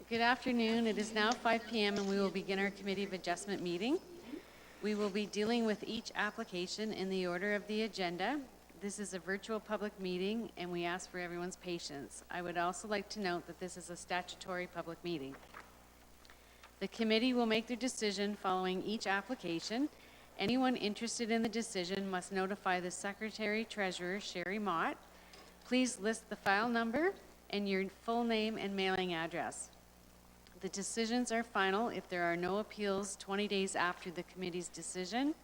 Good afternoon. It is now 5 p.m. and we will begin our Committee of Adjustment meeting. We will be dealing with each application in the order of the agenda. This is a virtual public meeting and we ask for everyone's patience. I would also like to note that this is a statutory public meeting. The committee will make their decision following each application. Anyone interested in the decision must notify the Secretary-Treasurer, Sherry Mott. Please list the file number and your full name and mailing address. The decisions are final if there are no appeals 20 days after the committee's decision.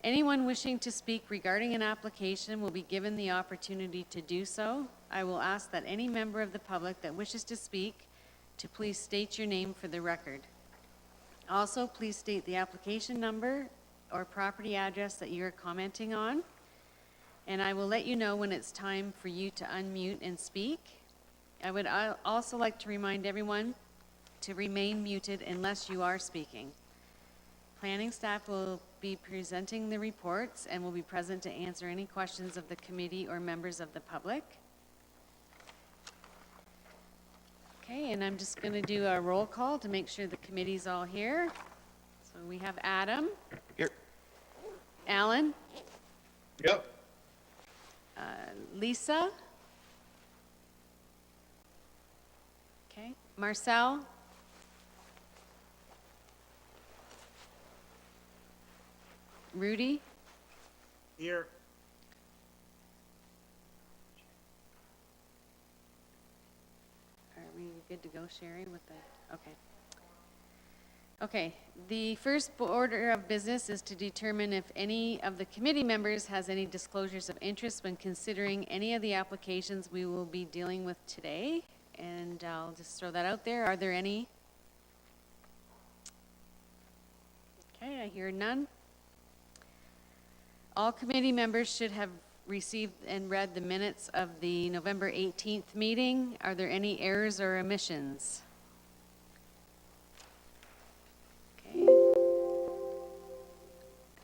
Anyone wishing to speak regarding an application will be given the opportunity to do so. I will ask that any member of the public that wishes to speak to please state your name for the record. Also, please state the application number or property address that you are commenting on. And I will let you know when it's time for you to unmute and speak. I would also like to remind everyone to remain muted unless you are speaking. Planning staff will be presenting the reports and will be present to answer any questions of the committee or members of the public. Okay, and I'm just going to do a roll call to make sure the committee's all here. So we have Adam. Here. Alan. Yep. Lisa. Okay. Marcel. Rudy. Here. Are we good to go, Sherry, with the, okay. Okay, the first order of business is to determine if any of the committee members has any disclosures of interest when considering any of the applications we will be dealing with today. And I'll just throw that out there. Are there any? Okay, I hear none. All committee members should have received and read the minutes of the November 18th meeting. Are there any errors or omissions? Okay.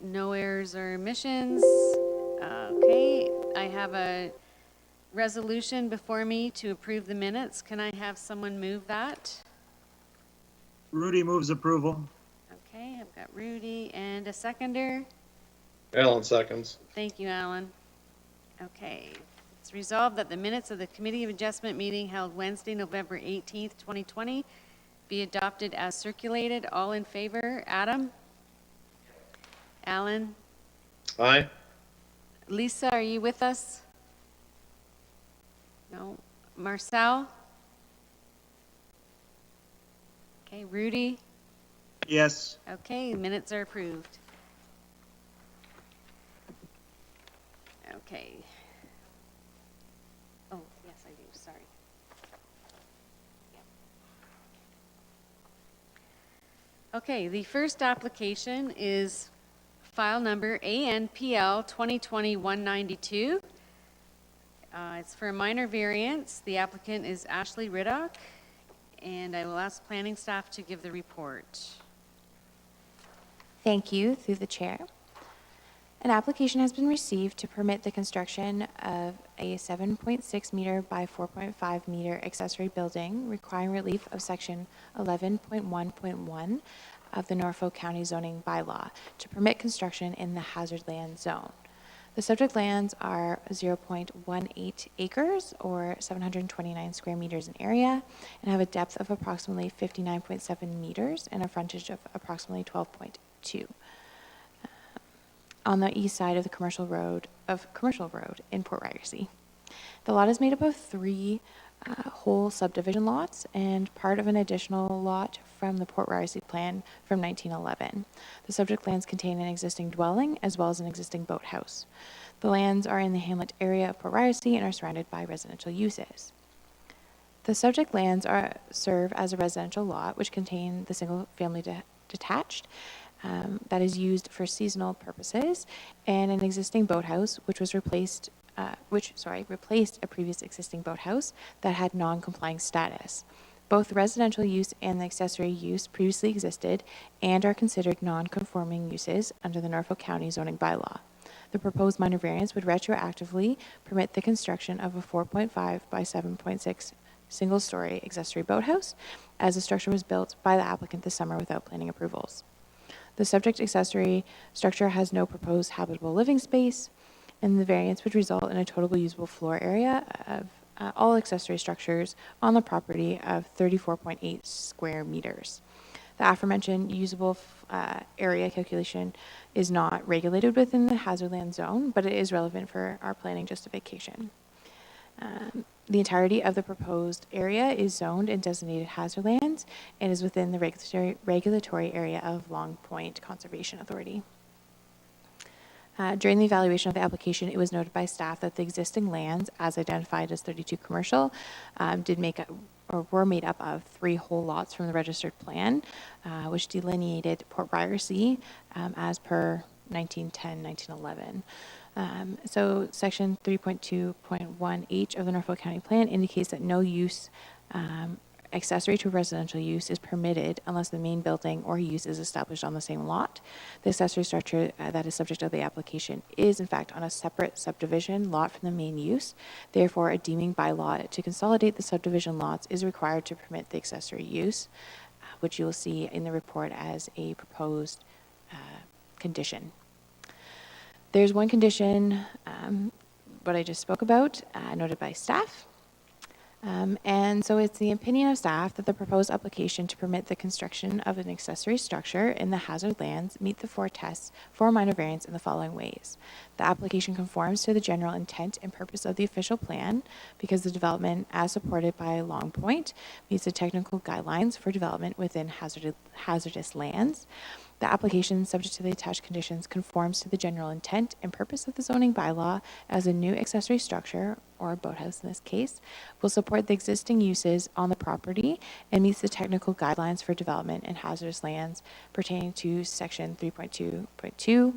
No errors or omissions. Okay, I have a resolution before me to approve the minutes. Can I have someone move that? Rudy moves approval. Okay, I've got Rudy and a seconder. Alan seconds. Thank you, Alan. Okay, it's resolved that the minutes of the Committee of Adjustment meeting held Wednesday, November 18th, 2020 be adopted as circulated. All in favor? Adam? Alan? Aye. Lisa, are you with us? No. Marcel? Okay, Rudy? Yes. Okay, minutes are approved. Okay. Oh, yes, I do. Sorry. Yep. Okay, the first application is file number ANPL 2020-192. It's for a minor variance. The applicant is Ashley Riddock, and I will ask planning staff to give the report. Thank you, through the chair. An application has been received to permit the construction of a 7.6 meter by 4.5 meter accessory building requiring relief of section 11.1.1 of the Norfolk County zoning bylaw to permit construction in the hazard land zone. The subject lands are 0.18 acres or 729 square meters in area and have a depth of approximately 59.7 meters and a frontage of approximately 12.2. On the east side of the Commercial Road in Port Ryerson. The lot is made up of 3 whole subdivision lots and part of an additional lot from the Port Ryerson plan from 1911. The subject lands contain an existing dwelling as well as an existing boathouse. The lands are in the hamlet area of Port Ryerson and are surrounded by residential uses. The subject lands serve as a residential lot which contain the single-family detached that is used for seasonal purposes, and an existing boathouse which replaced a previous existing boathouse that had non-complying status. Both the residential use and the accessory use previously existed and are considered non-conforming uses under the Norfolk County zoning bylaw. The proposed minor variance would retroactively permit the construction of a 4.5 by 7.6 single-story accessory boathouse, as the structure was built by the applicant this summer without planning approvals. The subject accessory structure has no proposed habitable living space, and the variance would result in a total usable floor area of all accessory structures on the property of 34.8 square meters. The aforementioned usable area calculation is not regulated within the hazard land zone, but it is relevant for our planning justification. The entirety of the proposed area is zoned and designated hazard lands and is within the regulatory area of Long Point Conservation Authority. During the evaluation of the application, it was noted by staff that the existing lands, as identified as 32 commercial, were made up of 3 whole lots from the registered plan, which delineated Port Briarcy as per 1910-1911. So section 3.2.1H of the Norfolk County Plan indicates that no use accessory to residential use is permitted unless the main building or use is established on the same lot. The accessory structure that is subject of the application is in fact on a separate subdivision lot from the main use. Therefore, a deeming bylaw to consolidate the subdivision lots is required to permit the accessory use, which you will see in the report as a proposed condition. There's one condition, what I just spoke about, noted by staff. And so it's the opinion of staff that the proposed application to permit the construction of an accessory structure in the hazard lands meet the 4 tests for minor variance in the following ways. The application conforms to the general intent and purpose of the official plan because the development, as supported by Long Point, meets the technical guidelines for development within hazardous lands. The application, subject to the attached conditions, conforms to the general intent and purpose of the zoning bylaw as a new accessory structure, or a boathouse in this case, will support the existing uses on the property and meets the technical guidelines for development in hazardous lands pertaining to section 3.2.2.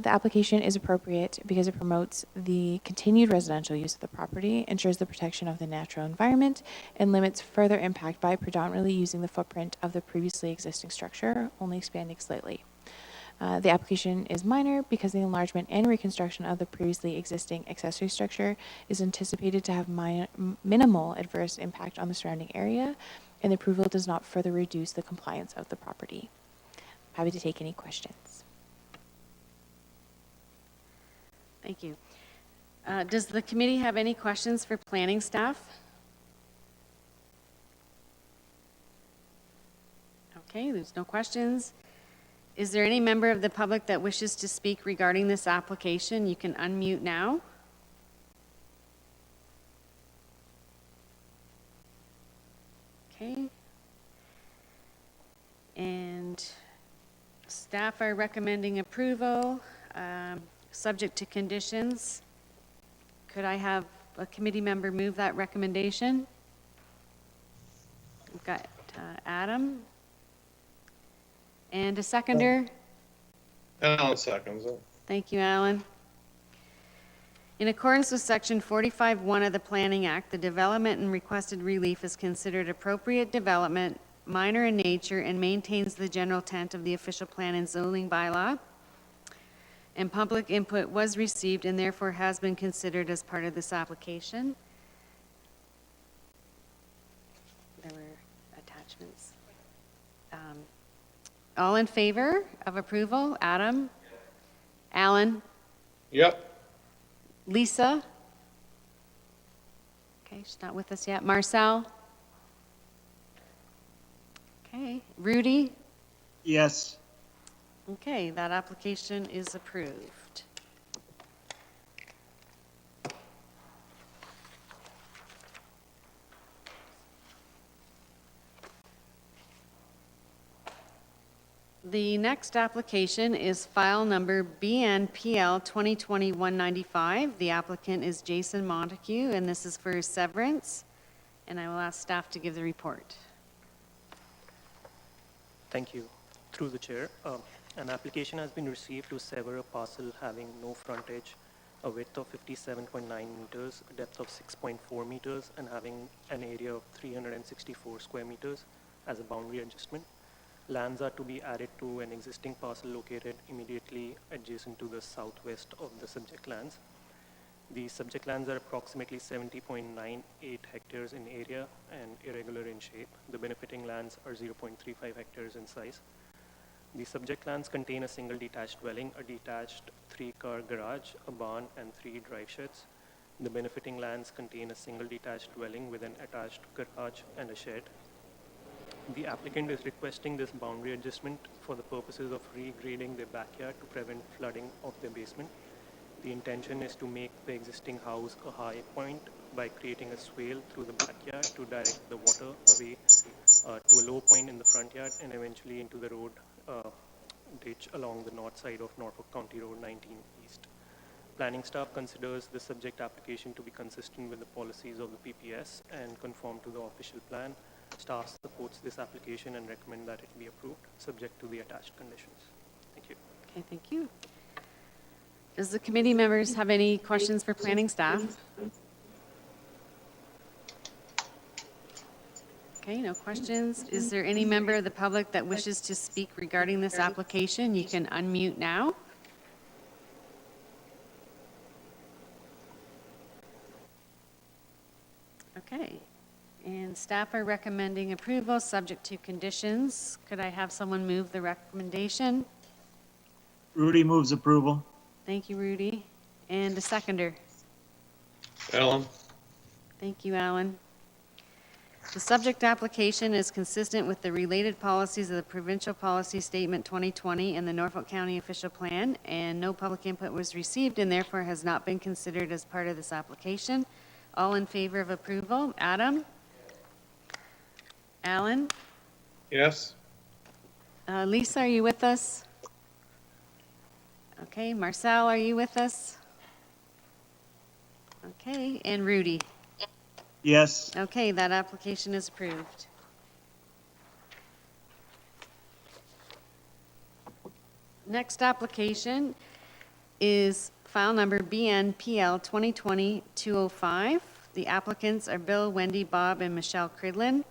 The application is appropriate because it promotes the continued residential use of the property, ensures the protection of the natural environment, and limits further impact by predominantly using the footprint of the previously existing structure, only expanding slightly. The application is minor because the enlargement and reconstruction of the previously existing accessory structure is anticipated to have minimal adverse impact on the surrounding area, and the approval does not further reduce the compliance of the property. Happy to take any questions. Thank you. Does the committee have any questions for planning staff? Okay, there's no questions. Is there any member of the public that wishes to speak regarding this application? You can unmute now. Okay. And staff are recommending approval, subject to conditions. Could I have a committee member move that recommendation? We've got Adam. And a seconder? Alan seconds it. Thank you, Alan. In accordance with Section 45(1) of the Planning Act, the development and requested relief is considered appropriate development, minor in nature, and maintains the general intent of the official plan and zoning bylaw. And public input was received and therefore has been considered as part of this application. There were attachments. All in favor of approval? Adam? Alan? Yep. Lisa? Okay, she's not with us yet. Marcel? Okay. Rudy? Yes. Okay, that application is approved. The next application is file number BNPL 2020-195. The applicant is Jason Montague, and this is for severance. And I will ask staff to give the report. Thank you. Through the chair, an application has been received to sever a parcel having no frontage, a width of 57.9 meters, a depth of 6.4 meters, and having an area of 364 square meters as a boundary adjustment. Lands are to be added to an existing parcel located immediately adjacent to the southwest of the subject lands. The subject lands are approximately 70.98 hectares in area and irregular in shape. The benefiting lands are 0.35 hectares in size. The subject lands contain a single detached dwelling, a detached 3-car garage, a barn, and 3 drive sheds. The benefiting lands contain a single detached dwelling with an attached garage and a shed. The applicant is requesting this boundary adjustment for the purposes of regrading their backyard to prevent flooding of their basement. The intention is to make the existing house a high point by creating a swale through the backyard to direct the water away to a low point in the front yard and eventually into the road ditch along the north side of Norfolk County Road 19 East. Planning staff considers the subject application to be consistent with the policies of the PPS and conform to the official plan. Staff supports this application and recommend that it be approved, subject to the attached conditions. Thank you. Okay, thank you. Does the committee members have any questions for planning staff? Okay, no questions. Is there any member of the public that wishes to speak regarding this application? You can unmute now. Okay, and staff are recommending approval, subject to conditions. Could I have someone move the recommendation? Rudy moves approval. Thank you, Rudy. And a seconder. Alan. Thank you, Alan. The subject application is consistent with the related policies of the Provincial Policy Statement 2020 and the Norfolk County Official Plan, and no public input was received and therefore has not been considered as part of this application. All in favor of approval? Adam? Alan? Yes. Lisa, are you with us? Okay, Marcel, are you with us? Okay, and Rudy? Yes. Okay, that application is approved. Next application is file number BNPL 2020-205. The applicants are Bill, Wendy, Bob, and Michelle Cridlin.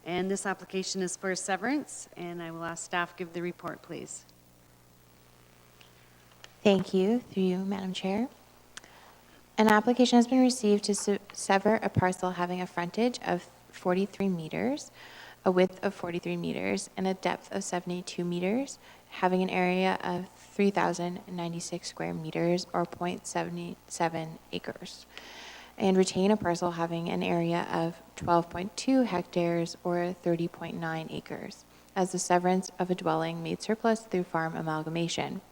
And this application is for severance, and I will ask staff give the report, please. Thank you, through you, Madam Chair. An application has been received to sever a parcel having a frontage of 43 meters, a width of 43 meters, and a depth of 72 meters, having an area of 3,096 square meters or 0.77 acres, and retain a parcel having an area of 12.2 hectares or 30.9 acres as the severance of a dwelling made surplus through farm amalgamation.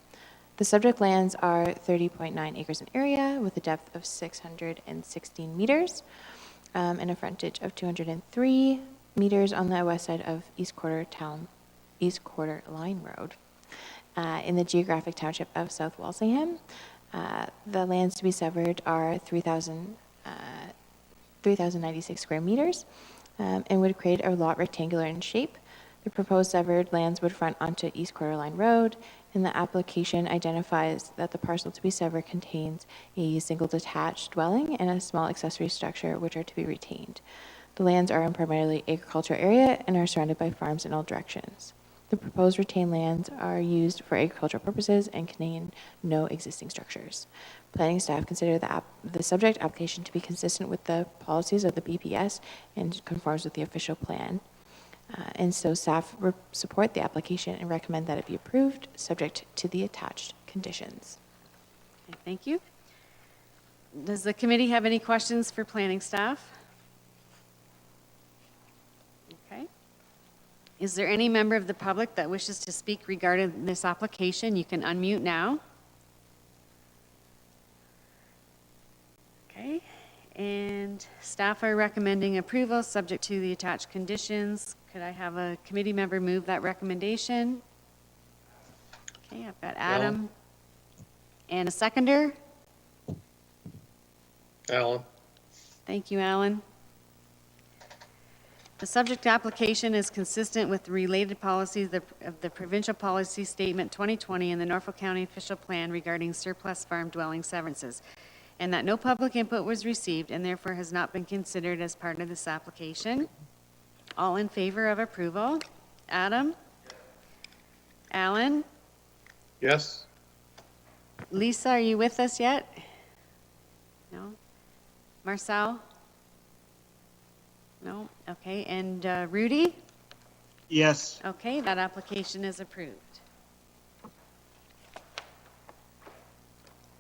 The subject lands are 30.9 acres in area with a depth of 616 meters and a frontage of 203 meters on the west side of East Quarter Line Road in the geographic township of South Walsingham. The lands to be severed are 3,096 square meters and would create a lot rectangular in shape. The proposed severed lands would front onto East Quarter Line Road, and the application identifies that the parcel to be severed contains a single detached dwelling and a small accessory structure which are to be retained. The lands are in primarily agricultural area and are surrounded by farms in all directions. The proposed retained lands are used for agricultural purposes and contain no existing structures. Planning staff consider the subject application to be consistent with the policies of the BPS and conforms with the official plan. And so staff support the application and recommend that it be approved, subject to the attached conditions. Okay, thank you. Does the committee have any questions for planning staff? Okay. Is there any member of the public that wishes to speak regarding this application? You can unmute now. Okay. And staff are recommending approval, subject to the attached conditions. Could I have a committee member move that recommendation? Okay, I've got Adam. And a seconder? Alan. Thank you, Alan. The subject application is consistent with the related policies of the Provincial Policy Statement 2020 and the Norfolk County Official Plan regarding surplus farm dwelling severances, and that no public input was received and therefore has not been considered as part of this application. All in favor of approval? Adam? Alan? Yes. Lisa, are you with us yet? No? Marcel? No? Okay, and Rudy? Yes. Okay, that application is approved.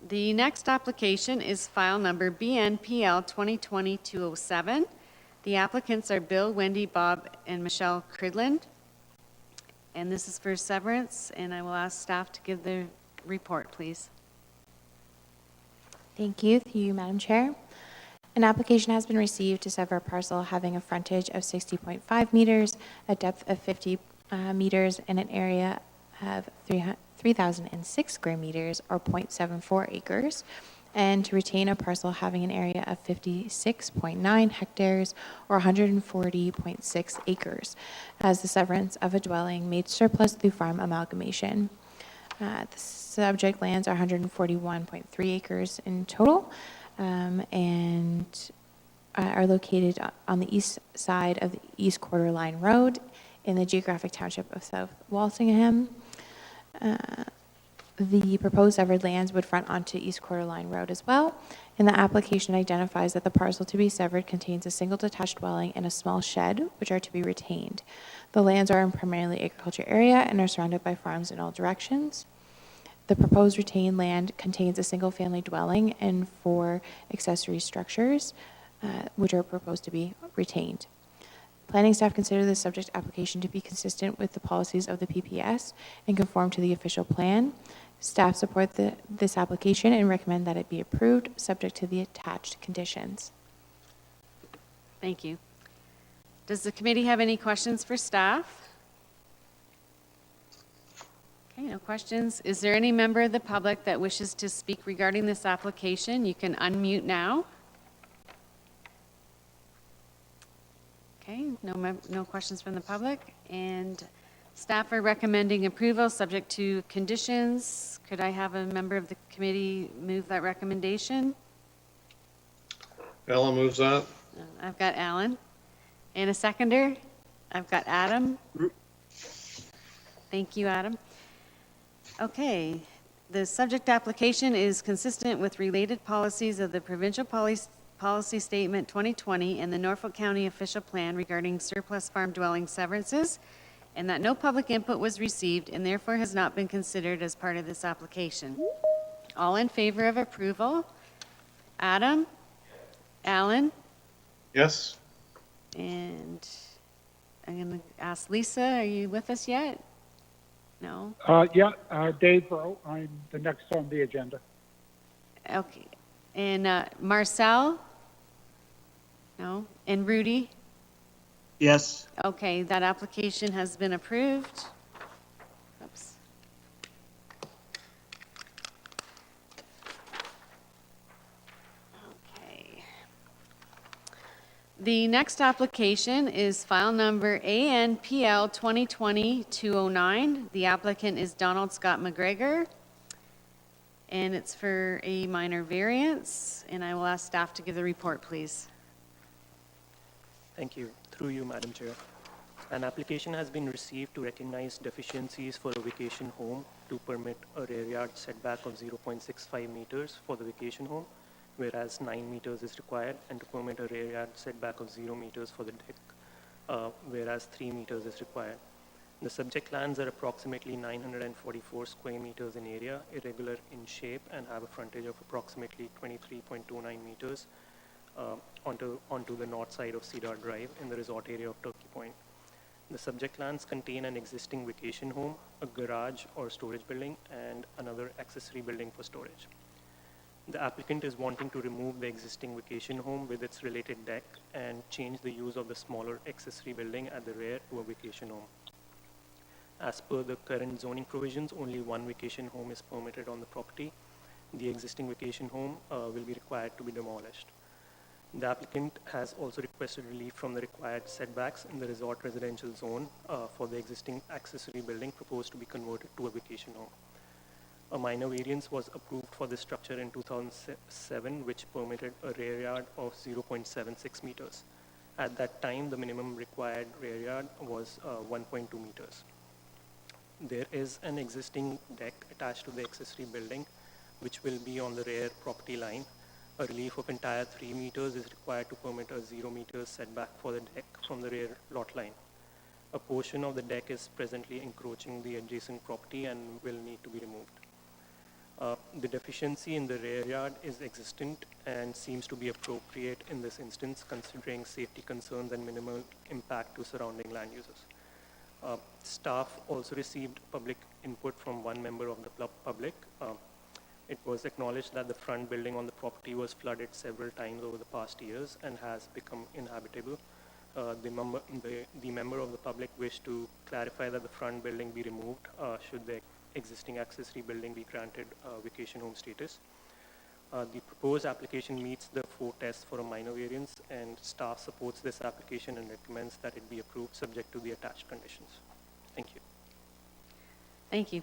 The next application is file number BNPL 2020-207. The applicants are Bill, Wendy, Bob, and Michelle Cridland. And this is for severance, and I will ask staff to give the report, please. Thank you. Through you, Madam Chair. An application has been received to sever a parcel having a frontage of 60.5 meters, a depth of 50 meters, and an area of 3,006 square meters, or 0.74 acres, and to retain a parcel having an area of 56.9 hectares, or 140.6 acres, as the severance of a dwelling made surplus through farm amalgamation. The subject lands are 141.3 acres in total, and are located on the east side of the East Quarter Line Road in the geographic township of South Walsingham. The proposed severed lands would front onto East Quarter Line Road as well, and the application identifies that the parcel to be severed contains a single detached dwelling and a small shed, which are to be retained. The lands are in primarily agriculture area and are surrounded by farms in all directions. The proposed retained land contains a single-family dwelling and 4 accessory structures, which are proposed to be retained. Planning staff consider the subject application to be consistent with the policies of the PPS and conform to the official plan. Staff support this application and recommend that it be approved, subject to the attached conditions. Thank you. Does the committee have any questions for staff? Okay, no questions. Is there any member of the public that wishes to speak regarding this application? You can unmute now. Okay, no questions from the public. And staff are recommending approval subject to conditions. Could I have a member of the committee move that recommendation? Ellen moves that. I've got Alan. And a seconder? I've got Adam. Thank you, Adam. Okay, the subject application is consistent with related policies of the Provincial Policy Statement 2020 and the Norfolk County Official Plan regarding surplus farm dwelling severances, and that no public input was received and therefore has not been considered as part of this application. All in favor of approval? Adam? Alan? Yes. And I'm going to ask Lisa, are you with us yet? No? Yeah, Dave, I'm the next on the agenda. Okay. And Marcel? No? And Rudy? Yes. Okay, that application has been approved. Oops. Okay. The next application is file number ANPL 2020-209. The applicant is Donald Scott McGregor, and it's for a minor variance, and I will ask staff to give the report, please. Thank you. Through you, Madam Chair. An application has been received to recognize deficiencies for a vacation home to permit a rear yard setback of 0.65 meters for the vacation home, whereas 9 meters is required, and to permit a rear yard setback of 0 meters for the deck, whereas 3 meters is required. The subject lands are approximately 944 square meters in area, irregular in shape, and have a frontage of approximately 23.29 meters onto the north side of Cedar Drive in the resort area of Turkey Point. The subject lands contain an existing vacation home, a garage or storage building, and another accessory building for storage. The applicant is wanting to remove the existing vacation home with its related deck and change the use of the smaller accessory building at the rear to a vacation home. As per the current zoning provisions, only one vacation home is permitted on the property. The existing vacation home will be required to be demolished. The applicant has also requested relief from the required setbacks in the resort residential zone for the existing accessory building proposed to be converted to a vacation home. A minor variance was approved for this structure in 2007, which permitted a rear yard of 0.76 meters. At that time, the minimum required rear yard was 1.2 meters. There is an existing deck attached to the accessory building, which will be on the rear property line. a relief of entire 3 meters is required to permit a 0 meter setback for the deck from the rear lot line. A portion of the deck is presently encroaching the adjacent property and will need to be removed. The deficiency in the rear yard is existent and seems to be appropriate in this instance, considering safety concerns and minimal impact to surrounding land users. Staff also received public input from one member of the public. It was acknowledged that the front building on the property was flooded several times over the past years and has become inhabitable. The member of the public wished to clarify that the front building be removed should the existing accessory building be granted vacation home status. The proposed application meets the 4 tests for a minor variance, and staff supports this application and recommends that it be approved subject to the attached conditions. Thank you. Thank you.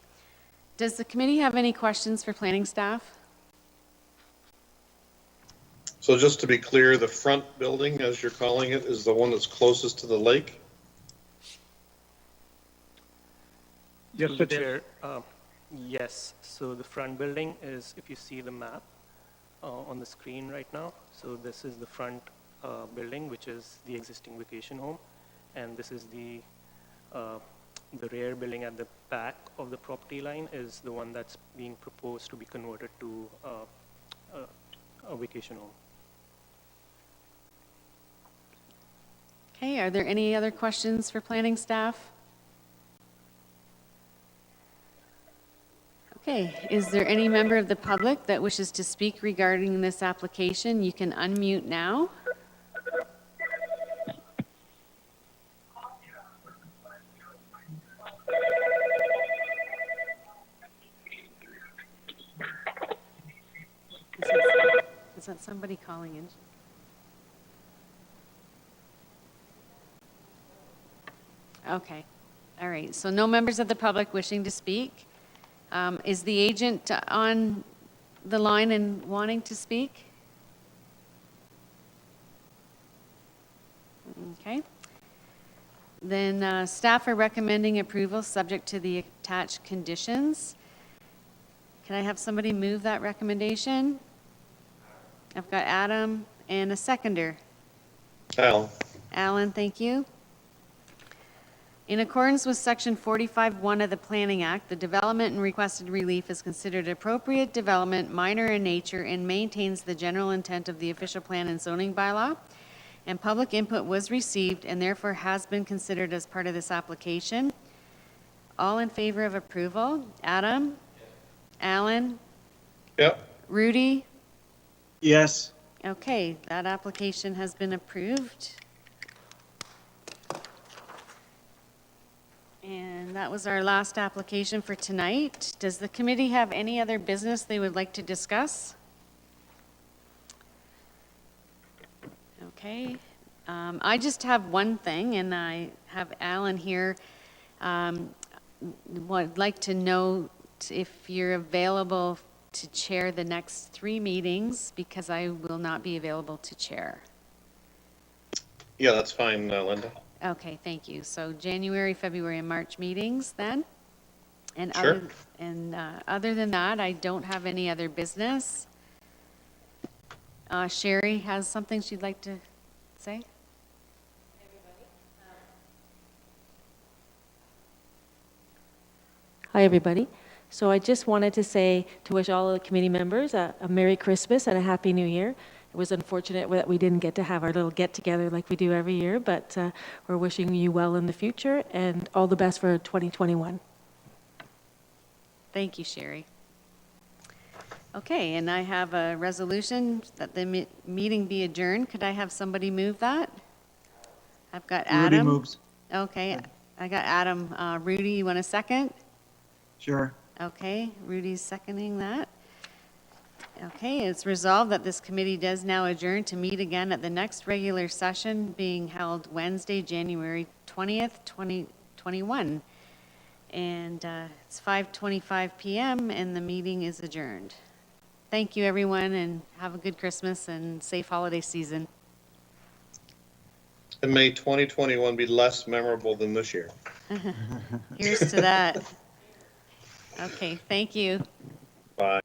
Does the committee have any questions for planning staff? So just to be clear, the front building, as you're calling it, is the one that's closest to the lake? Yes, Through it the is. chair, yes, so the front building is, if you see the map on the screen right now, so this is the front building, which is the existing vacation home, and this is the rear building at the back of the property line is the one that's being proposed to be converted to a vacation home. Okay, are there any other questions for planning staff? Okay, is there any member of the public that wishes to speak regarding this application? You can unmute now. Is that somebody calling in? Okay, all right, so no members of the public wishing to speak. Is the agent on the line and wanting to speak? Okay. Then staff are recommending approval subject to the attached conditions. Can I have somebody move that recommendation? I've got Adam and a seconder. Al? Alan, thank you. In accordance with Section 45(1) of the Planning Act, the development and requested relief is considered appropriate development, minor in nature, and maintains the general intent of the official plan and zoning bylaw. And public input was received and therefore has been considered as part of this application. All in favor of approval? Adam? Alan? Yep. Rudy? Yes. Okay, that application has been approved. And that was our last application for tonight. Does the committee have any other business they would like to discuss? Okay. I just have one thing, and I have Alan here. Would like to know if you're available to chair the next 3 meetings, because I will not be available to chair. Yeah, that's fine, Linda. Okay, thank you. So January, February, and March meetings then? And Sure. Other than that, I don't have any other business. Sherry has something she'd like to say? Hi, everybody. So I just wanted to say, to wish all of the committee members a Merry Christmas and a Happy New Year. It was unfortunate that we didn't get to have our little get-together like we do every year, but we're wishing you well in the future and all the best for 2021. Thank you, Sherry. Okay, and I have a resolution that the meeting be adjourned. Could I have somebody move that? I've got Rudy Adam. moves. Okay, I got Adam. Rudy, you want a second? Sure. Okay, Rudy's seconding that. Okay, it's resolved that this committee does now adjourn to meet again at the next regular session being held Wednesday, January 20th, 2021. And it's 5:25 p.m. and the meeting is adjourned. Thank you, everyone, and have a good Christmas and safe holiday season. And may 2021 be less memorable than this year. Here's to that. Okay, thank you. Bye.